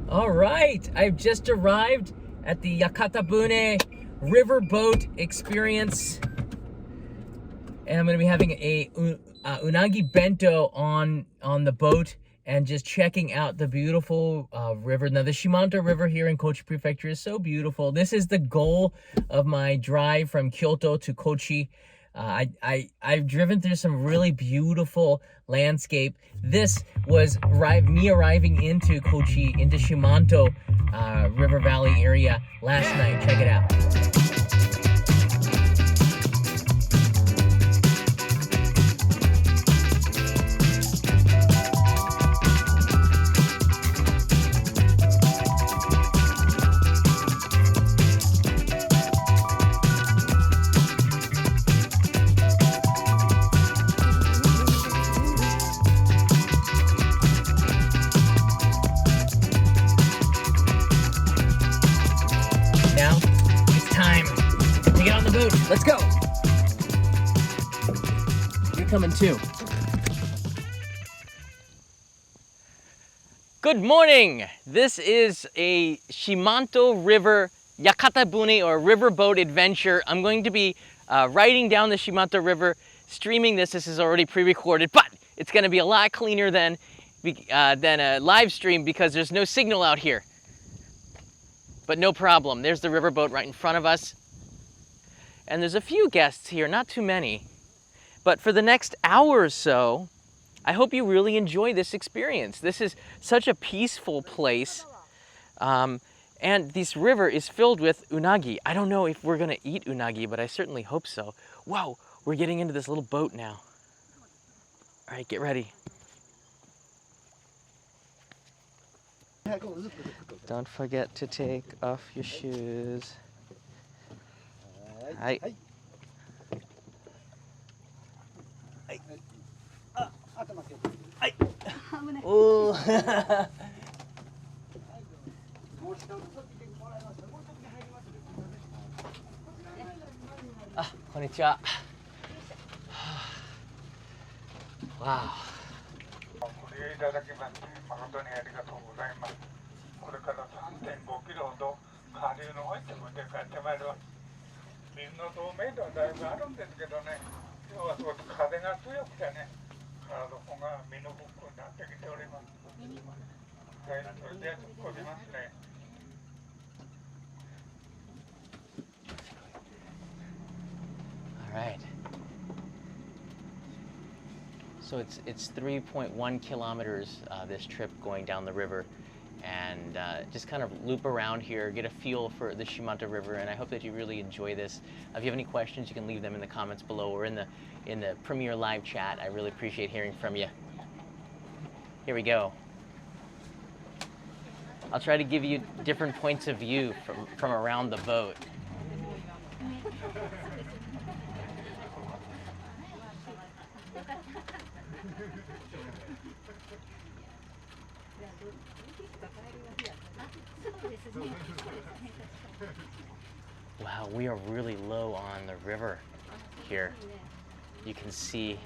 All right, I've just arrived at the Yakatabune Riverboat experience, and I'm going to be having a Unagi Bento on the boat and just checking out the beautiful river. Now, the Shimanto River here in Kochi Prefecture is so beautiful. This is the goal of my drive from Kyoto to Kochi. I've driven through some really beautiful landscape. This was me arriving into Kochi, into Shimanto River Valley area last night. Check it out. Now, it's time to get on the boat. Let's go. You're coming too. Good morning. This is a Shimanto River Yakatabune or riverboat adventure. I'm going to be riding down the Shimanto River, streaming this. This is already pre-recorded, but it's going to be a lot cleaner than a live stream because there's no signal out here. But no problem, there's the riverboat right in front of us. And there's a few guests here, not too many. But for the next hour or so, I hope you really enjoy this experience. This is such a peaceful place. And this river is filled with unagi. I don't know if we're gonna eat unagi, but I certainly hope so. Whoa, we're getting into this little boat now. All right, get ready. Don't forget to take off your shoes. Hi. Oh. Konnichiwa. Wow. これから3.5キロほど下流の方へ向けて帰ってまいります。水の透明度はだいぶあるんですけどね、今日はすごく風が強くてね、体の方が身のぶっくになってきております。はい、それで突っ込みますね。All right. So it's 3.1 kilometers this trip going down the river, and just kind of loop around here, get a feel for the Shimanto River, and I hope that you really enjoy this. If you have any questions, you can leave them in the comments below or in the Premier Live chat. I really appreciate hearing from you. Here we go. I'll try to give you different points of view from around the boat. Wow, we are really low on the river here. You can see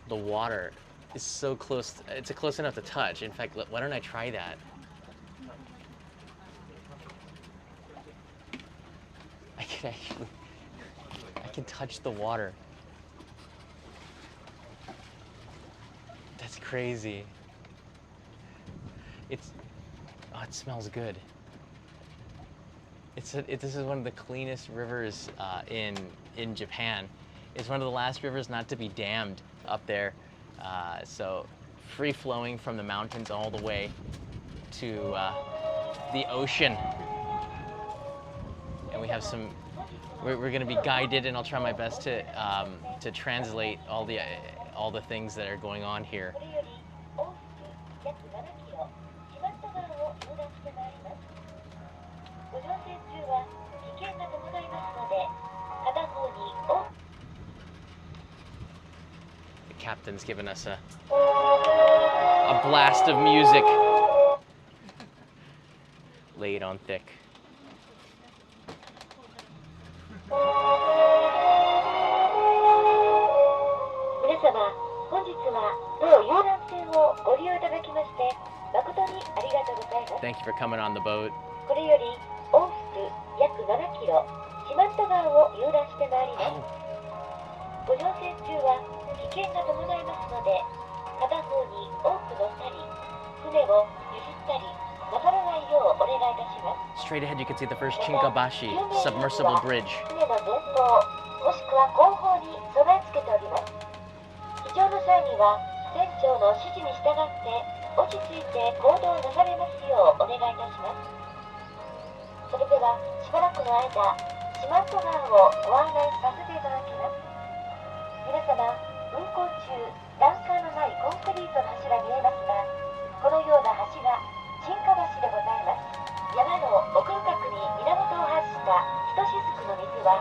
the water is so close. It's close enough to touch. In fact, why don't I try that? I can touch the water. That's crazy. It smells good. This is one of the cleanest rivers in Japan. It's one of the last rivers not to be dammed up there. So free flowing from the mountains all the way to the ocean. And we have we're going to be guided, and I'll try my best to translate all the things that are going on here. The captain's given us a blast of music laid on thick. 本日は当遊覧船をご利用いただきまして誠にありがとうございます。Thank you for coming on the boat. これより往復約7キロ、四万十川を遊覧してまいります。ご乗船中は危険が伴いますので、片方に多く乗ったり、船を譲ったりなさらないようお願いいたします。 Straight ahead you can see the first Chinkabashi submersible bridge. 船の前方もしくは後方に備え付けております。非常の際には船長の指示に従って落ち着いて行動なされますようお願いいたします。それではしばらくの間、四万十川をご案内させていただきます。皆様、運航中欄干のないコンクリートの柱見えますが、このような橋が沈下橋でございます。山の奥深くに源を発したひとしずくの水は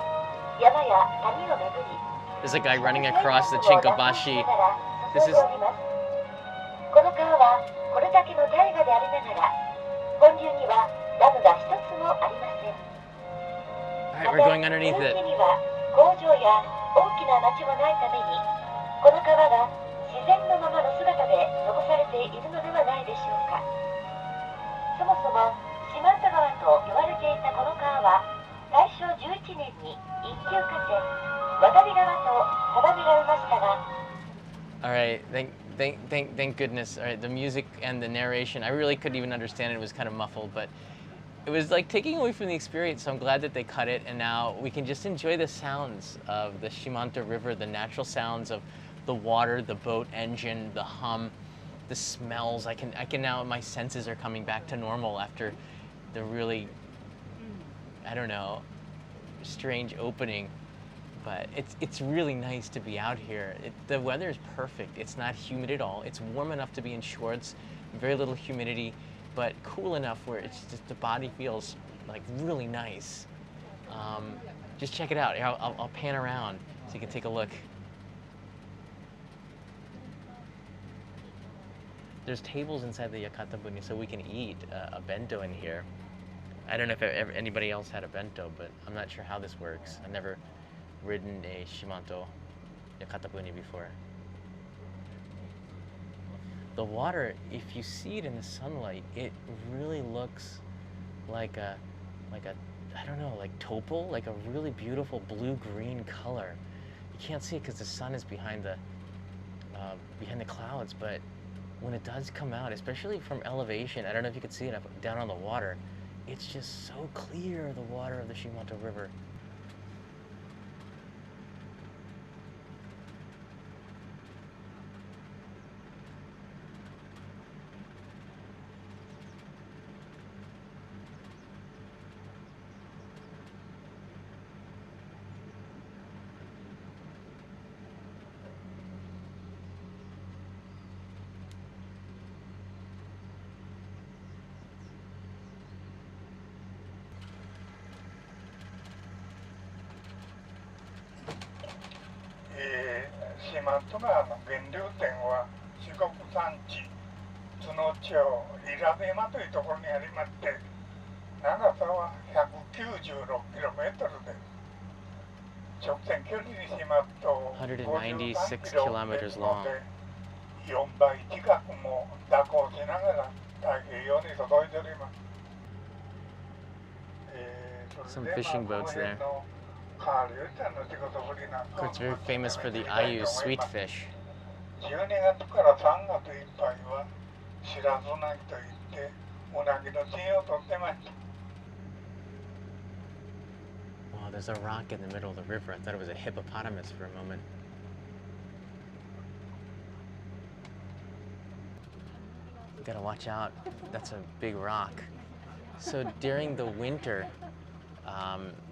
山や谷を巡り、 There's a guy running across the Chinkabashi. This is この川はこれだけの大河でありながら、本流にはダムが一つもありません。 Alright, we're going underneath it. には工場や大きな町もないために、この川が自然のままの姿で残されているのではないでしょうか。そもそも四万十川と呼ばれていたこの川は、大正11年に一級河川渡り川と定められましたが。 Alright, thank goodness. Alright, the music and the narration, I really couldn't even understand it. It was kind of muffled, but it was like taking away from the experience, so I'm glad that they cut it, and now we can just enjoy the sounds of the Shimanto River, the natural sounds of the water, the boat engine, the hum, the smells. I can now, my senses are coming back to normal after the really, I don't know, strange opening. But it's really nice to be out here. The weather is perfect. It's not humid at all. It's warm enough to be in shorts, very little humidity, but cool enough where it's just the body feels like really nice. Just check it out. Here, I'll pan around so you can take a look. There's tables inside the Yakatabune so we can eat a bento in here. I don't know if anybody else had a bento, but I'm not sure how this works. I've never ridden a Shimanto Yakatabune before. The water, if you see it in the sunlight, it really looks like a I don't know, like topal, like a really beautiful blue-green color. You can't see it because the sun is behind the clouds, but when it does come out, especially from elevation, I don't know if you can see it up down on the water, it's just so clear, the water of the Shimanto River.四万十川の源流点は四国山地津野町伊良部山というところにありまして、長さは 196km です。直線距離にしますと196 kilometers long. 4倍近くも蛇行しながら太平洋に届いております。 Some fishing boats there. Of course, very famous for the Ayu sweet fish. 12月から3月いっぱいは白洲うなぎといってうなぎの稚を取ってました。 Wow, there's a rock in the middle of the river. I thought it was a hippopotamus for a moment. You gotta watch out. That's a big rock. So during the winter,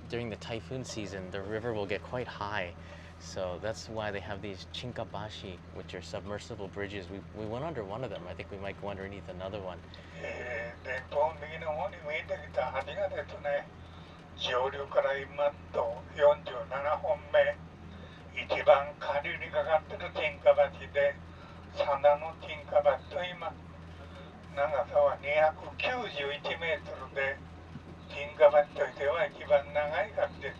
during the typhoon season, the river will get quite high. So that's why they have these Chinkabashi, which are submersible bridges. We went under one of them. I think we might go underneath another one. で、右の方に見えてきた橋がですね、上流から今と47本目、一番下流にかかってる沈下橋で、真田の沈下橋と言います。長さは291メートルで、沈下橋としては一番長い橋です。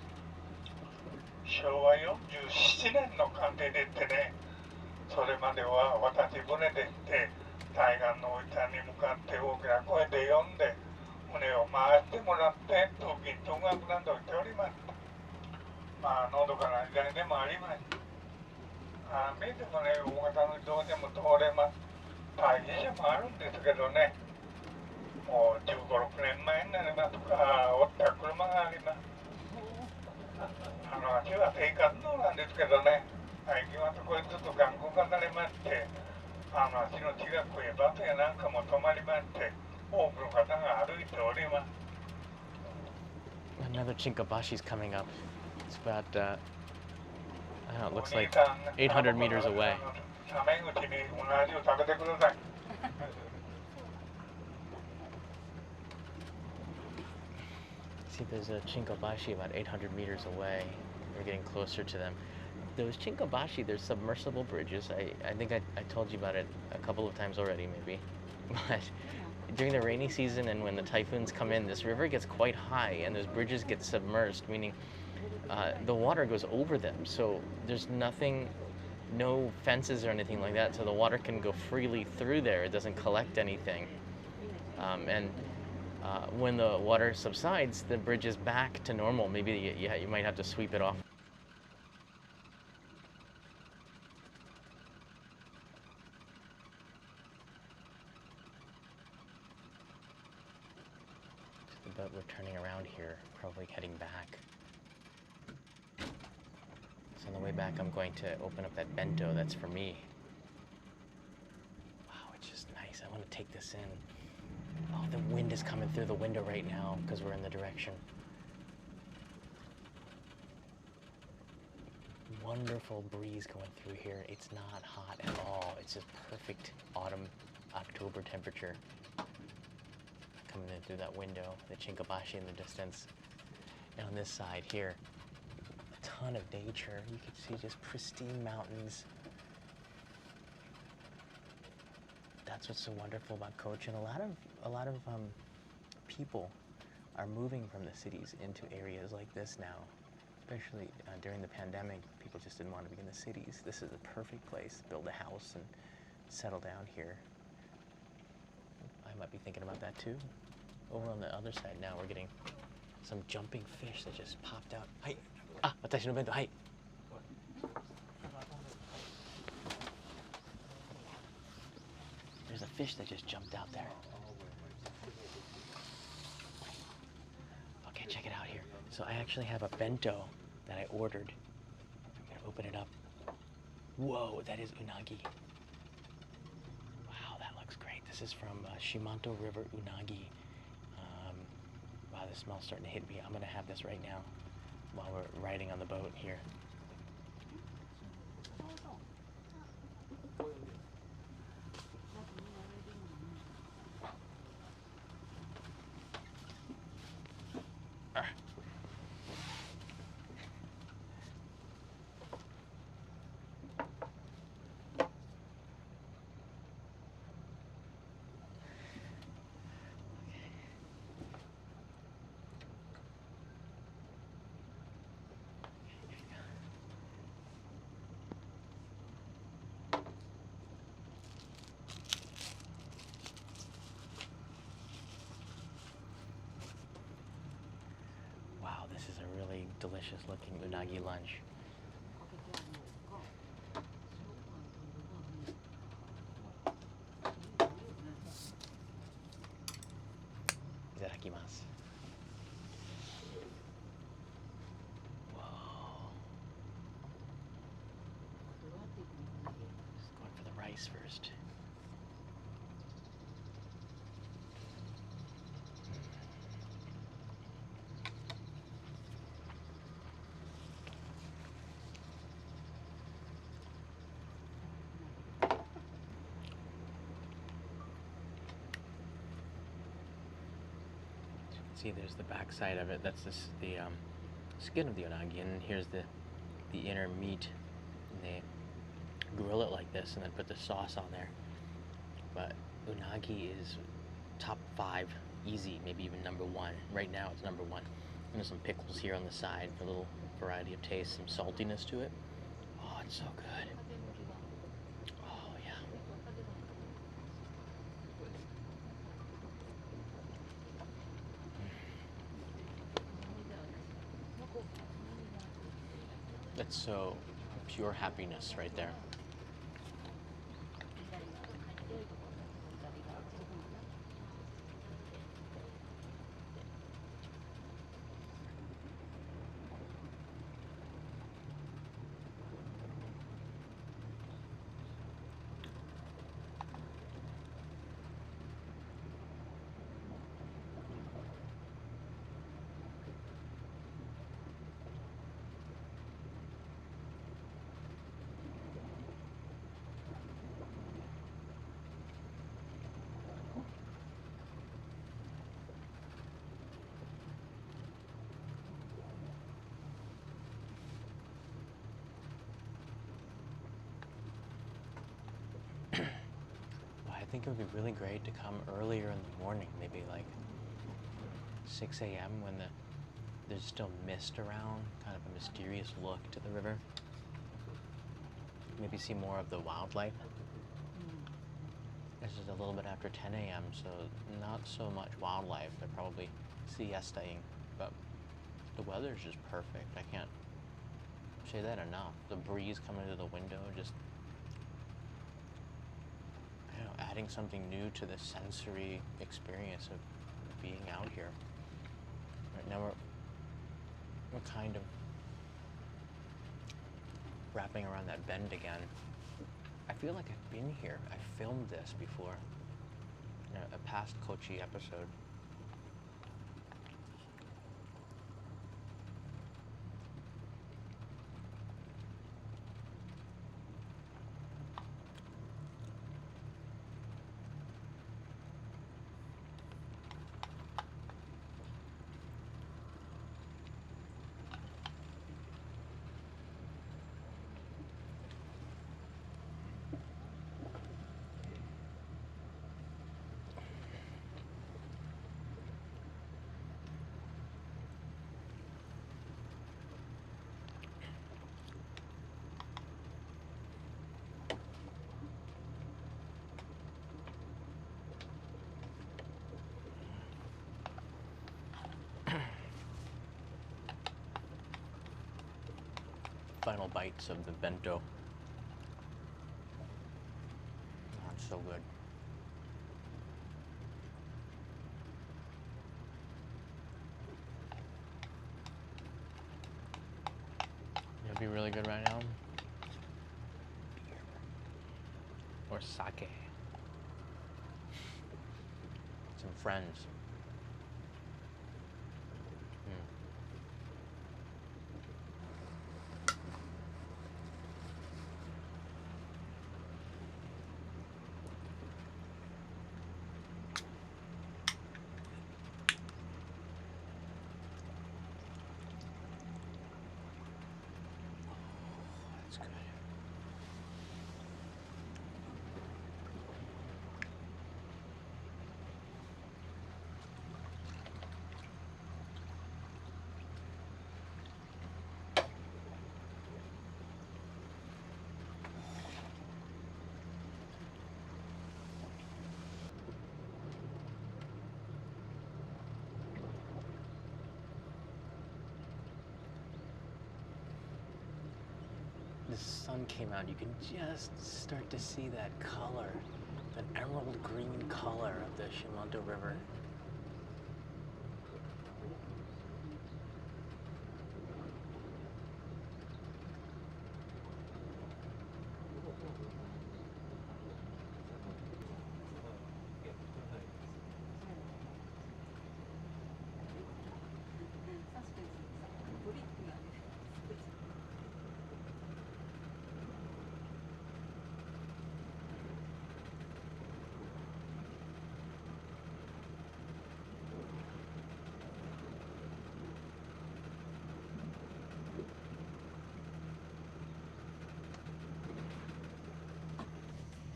昭和47年の鑑定でってね、それまでは渡し船でして、対岸のおじさんに向かって大きな声で呼んで胸を回してもらって東京東学ランドをしております。まあのどかな時代でもあります。見てもね、大型の自動車も通れます。大変車もあるんですけどね、もう15、6年前になりますか、折った車があります。足は生活道なんですけどね、最近はそこへちょっと頑固化されまして、足の近くへバスやなんかも止まりまして、多くの方が歩いております。Another Chinkabashi's coming up. It's about, I don't know, it looks like 800 meters away. タメ口に同じを食べてください。See, there's a Chinkabashi about 800 meters away. We're getting closer to them. Those Chinkabashi, they're submersible bridges. I think I told you about it a couple of times already, maybe. But during the rainy season and when the typhoons come in, this river gets quite high and those bridges get submerged, meaning the water goes over them. So there's nothing, no fences or anything like that, so the water can go freely through there. It doesn't collect anything. And when the water subsides, the bridge is back to normal. Maybe you might have to sweep it off. But we're turning around here, probably heading back. So on the way back, I'm going to open up that bento that's for me. Wow, it's just nice. I want to take this in. Oh, the wind is coming through the window right now because we're in the direction. Wonderful breeze going through here. It's not hot at all. It's just perfect autumn, October temperature. Coming in through that window, the Chinkabashi in the distance. And on this side here, a ton of nature. You can see just pristine mountains. That's what's so wonderful about Kochi. And a lot of people are moving from the cities into areas like this now. Especially during the pandemic, people just didn't want to be in the cities. This is a perfect place to build a house and settle down here. I might be thinking about that too. Over on the other side now, we're getting some jumping fish that just popped out. Hi. Ah, watashi no bento. Hi. There's a fish that just jumped out there. Okay, check it out here. So I actually have a bento that I ordered. I'm gonna open it up. Whoa, that is unagi. Wow, that looks great. This is from Shimanto River unagi. Wow, the smell's starting to hit me. I'm gonna have this right now while we're riding on the boat here. Wow, this is a really delicious looking unagi lunch. Itadakimasu. Whoa. Just going for the rice first. See, there's the back side of it. That's the skin of the unagi, and here's the inner meat. And they grill it like this and then put the sauce on there. But unagi is top 5, easy, maybe even number 1. Right now it's number 1. And there's some pickles here on the side for a little variety of taste, some saltiness to it. Oh, it's so good. Oh, yeah. It's so pure happiness right there. I think it would be really great to come earlier in the morning, maybe like 6 a.m. when there's still mist around, kind of a mysterious look to the river. Maybe see more of the wildlife. This is a little bit after 10 a.m., so not so much wildlife. They're probably siestaing, but the weather's just perfect. I can't say that enough. The breeze coming through the window, just adding something new to the sensory experience of being out here. Right now we're kind of wrapping around that bend again. I feel like I've been here. I filmed this before, a past Kochi episode. Final bites of the bento. Oh, it's so good. It'd be really good right now. Beer. Or sake. Some friends. That's good. The sun came out, you can just start to see that color, that emerald green color of the Shimanto River.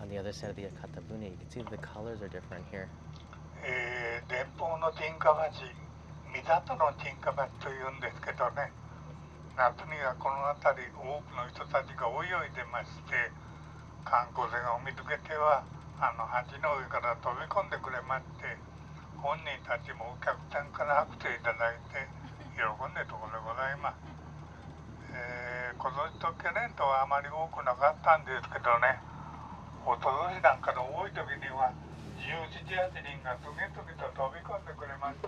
On the other side of the Yakatabune, you can see that the colors are different here. 連峰の沈下橋、三里の沈下橋というんですけどね、夏にはこの辺り多くの人たちが泳いでまして、観光船を見つけては橋の上から飛び込んでくれまして、本人たちもお客さんから拍手いただいて喜んでるところでございます。今年と去年とはあまり多くなかったんですけどね、おととしなんかの多い時には17、18人が次々と飛び込んでくれまして、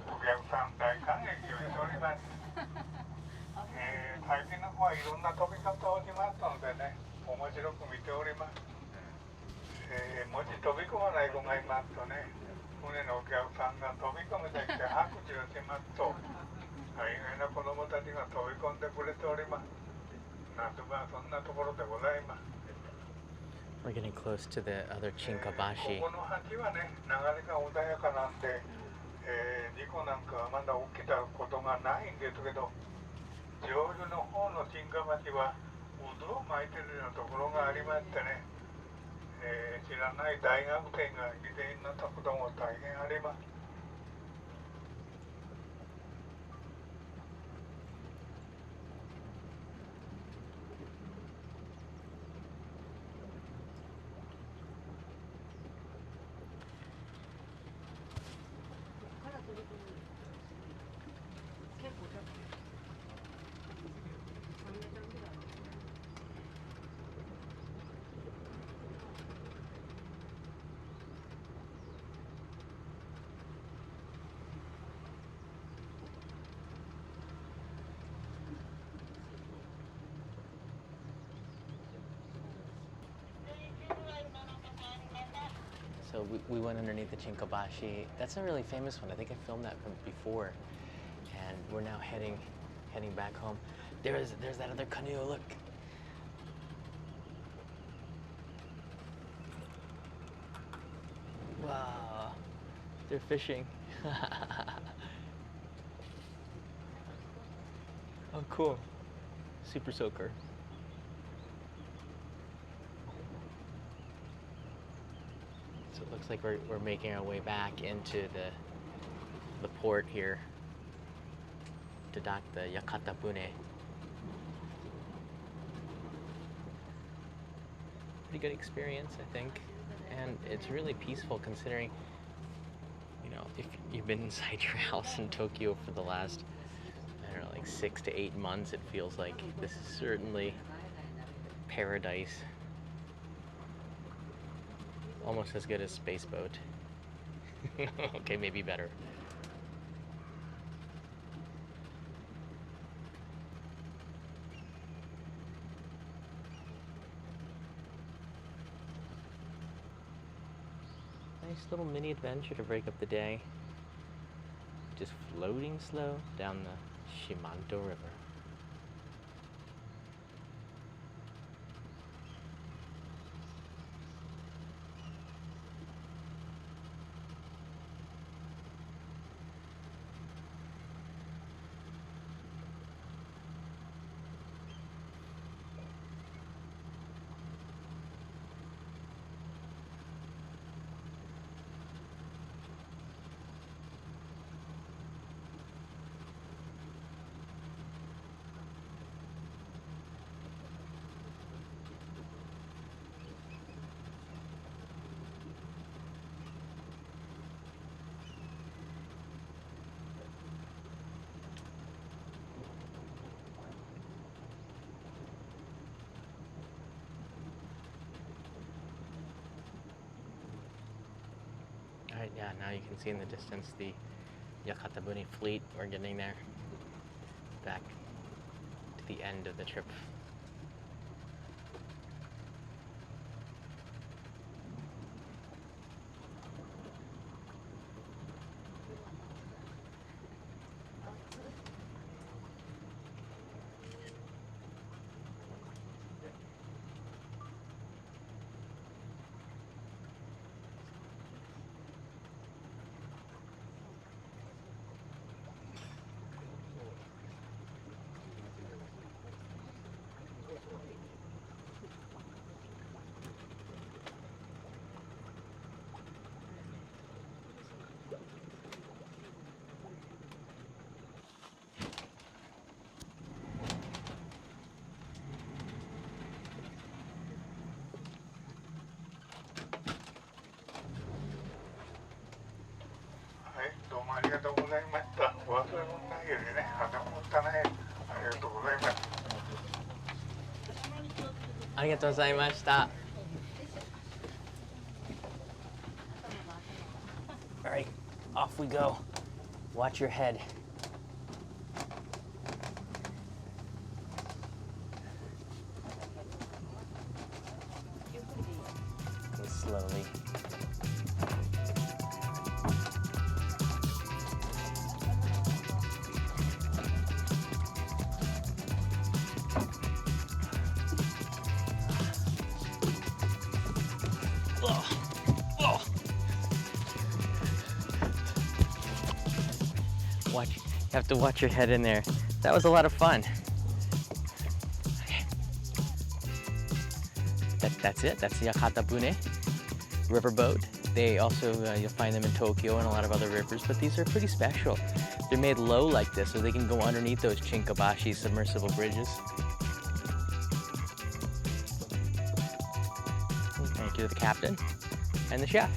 お客さん大感激をしております。最近の方はいろんな飛び方をしますのでね、面白く見ております。もし飛び込まない子がいますとね、船のお客さんが飛び込めてきて拍手をしますと、大概の子供たちが飛び込んでくれております。夏場はそんなところでございます。We're getting close to the other こ Chinkabashi. この橋はね、流れが穏やかなんで、事故なんかはまだ起きたことがないんですけど、上流の方の沈下橋は渦を巻いてるようなところがありましてね、知らない大学生が犠牲になったことも大変あります。So we went underneath the Chinkabashi. That's a really famous one. I think I filmed that from before. And we're now heading back home. There's that other canoe, look. Wow, they're fishing. Oh, cool. Super soaker. So it looks like we're making our way back into the port here to dock the Yakatabune. Pretty good experience, I think. And it's really peaceful considering, you know, if you've been inside your house in Tokyo for the last, I don't know, like 6 to 8 months, it feels like this is certainly paradise. Almost as good as Space Boat. Okay, maybe better. Nice little mini adventure to break up the day. Just floating slow down the Shimanto River. Alright, yeah, now you can see in the distance the Yakatabune fleet. We're getting there. Back to the end of the trip. ありがとうございます。ありがとうございました。All right, off we go. Watch your head. Go slowly. Watch, you have to watch your head in there. That was a lot of fun. Okay. That's it. That's the Yakatabune riverboat. They also, you'll find them in Tokyo and a lot of other rivers, but these are pretty special. They're made low like this, so they can go underneath those chinkabashi submersible bridges. Thank you to the captain and the chef.